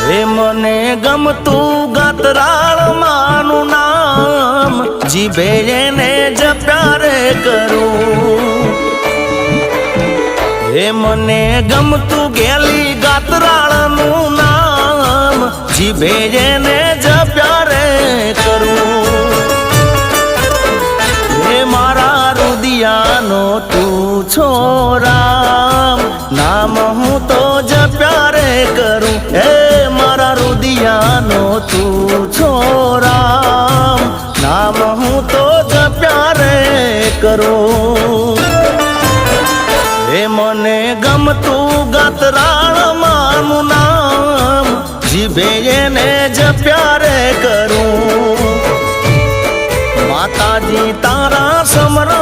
હે મને ગમતું ગાતરાળ માનું નામ જીભે એને જપ્યા રે કરું હે મને ગમતું ગેલી ગાતરાળનું નામ જીભે એને જપ્યા રે કરું હે મારા રુદિયાનો તું છો રામ નામ હું તો જપ્યા રે કરું હે મારા રુદિયાનો તું છો રામ નામ હું તો જપ્યા રે કરું હે મને ગમતું ગાતરાળ માનું નામ જીભે એને જપ્યા રે કરું માતાજી તારા સમરા